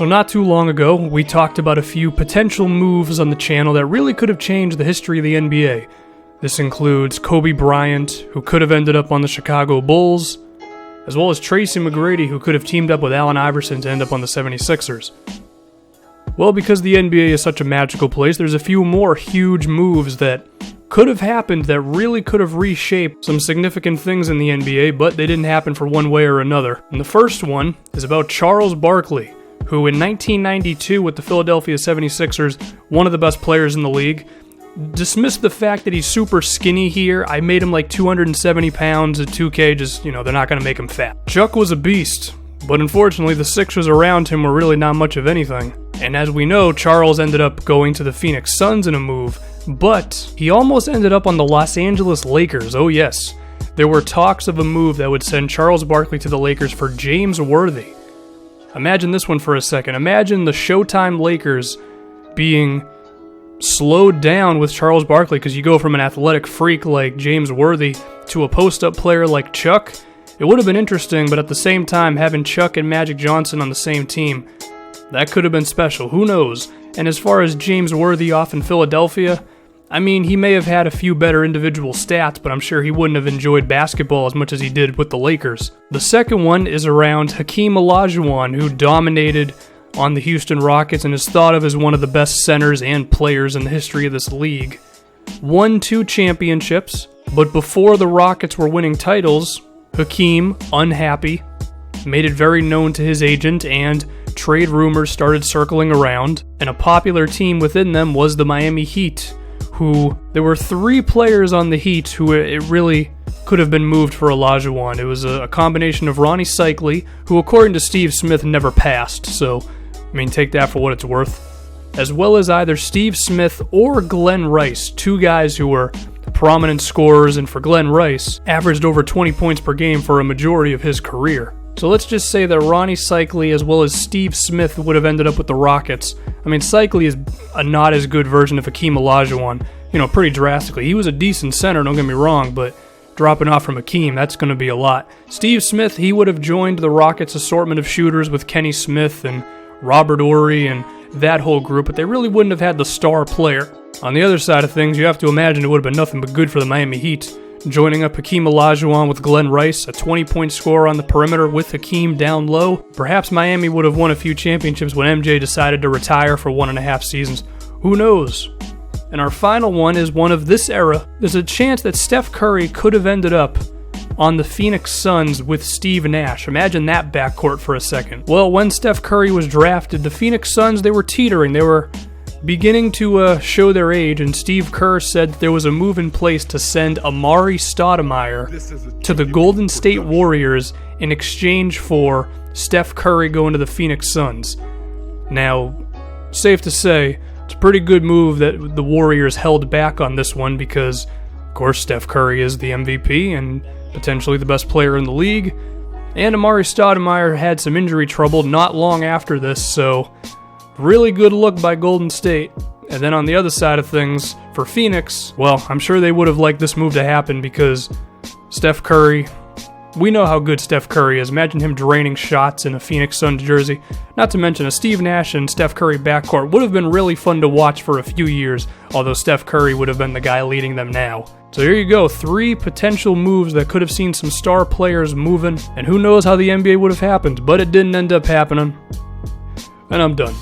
So not too long ago, we talked about a few potential moves on the channel that really could have changed the history of the NBA. This includes Kobe Bryant, who could have ended up on the Chicago Bulls, as well as Tracy McGrady, who could have teamed up with Allen Iverson to end up on the 76ers. Well, because the NBA is such a magical place, there's a few more huge moves that could have happened that really could have reshaped some significant things in the NBA, but they didn't happen for one way or another. And the first one is about Charles Barkley, who in 1992 with the Philadelphia 76ers, one of the best players in the league. Dismiss the fact that he's super skinny here. I made him like 270 pounds at 2K, just, they're not going to make him fat. Chuck was a beast, but unfortunately the Sixers around him were really not much of anything. And as we know, Charles ended up going to the Phoenix Suns in a move, but he almost ended up on the Los Angeles Lakers. Oh yes, there were talks of a move that would send Charles Barkley to the Lakers for James Worthy. Imagine this one for a second. Imagine the Showtime Lakers being slowed down with Charles Barkley because you go from an athletic freak like James Worthy to a post-up player like Chuck. It would have been interesting, but at the same time, having Chuck and Magic Johnson on the same team, that could have been special. Who knows? And as far as James Worthy off in Philadelphia, I mean, he may have had a few better individual stats, but I'm sure he wouldn't have enjoyed basketball as much as he did with the Lakers. The second one is around Hakeem Olajuwon, who dominated on the Houston Rockets and is thought of as one of the best centers and players in the history of this league. Won 2 championships, but before the Rockets were winning titles, Hakeem, unhappy, made it very known to his agent, and trade rumors started circling around, and a popular team within them was the Miami Heat, who there were 3 players on the Heat who it really could have been moved for Olajuwon. It was a combination of Ronnie Cycli, who according to Steve Smith never passed, so take that for what it's worth, as well as either Steve Smith or Glenn Rice, 2 guys who were prominent scorers, and for Glenn Rice, averaged over 20 points per game for a majority of his career. So let's just say that Ronnie Cycli as well as Steve Smith would have ended up with the Rockets. Cycli is a not as good version of Hakeem Olajuwon, pretty drastically. He was a decent center, don't get me wrong, but dropping off from Hakeem, that's going to be a lot. Steve Smith, he would have joined the Rockets' assortment of shooters with Kenny Smith and Robert Horry and that whole group, but they really wouldn't have had the star player. On the other side of things, you have to imagine it would have been nothing but good for the Miami Heat. Joining up Hakeem Olajuwon with Glenn Rice, a 20-point scorer on the perimeter with Hakeem down low. Perhaps Miami would have won a few championships when MJ decided to retire for 1.5 seasons. Who knows? And our final one is one of this era. There's a chance that Steph Curry could have ended up on the Phoenix Suns with Steve Nash. Imagine that backcourt for a second. Well, when Steph Curry was drafted, the Phoenix Suns, they were teetering. They were beginning to show their age, and Steve Kerr said there was a move in place to send Amari Stoudemire to the Golden State Warriors in exchange for Steph Curry going to the Phoenix Suns. Now, safe to say, it's a pretty good move that the Warriors held back on this one because, of course, Steph Curry is the MVP and potentially the best player in the league, and Amari Stoudemire had some injury trouble not long after this, so really good look by Golden State. And then on the other side of things, for Phoenix, well, I'm sure they would have liked this move to happen because Steph Curry, we know how good Steph Curry is. Imagine him draining shots in a Phoenix Suns jersey. Not to mention a Steve Nash and Steph Curry backcourt would have been really fun to watch for a few years, although Steph Curry would have been the guy leading them now. So here you go, 3 potential moves that could have seen some star players moving, and who knows how the NBA would have happened, but it didn't end up happening. And I'm done.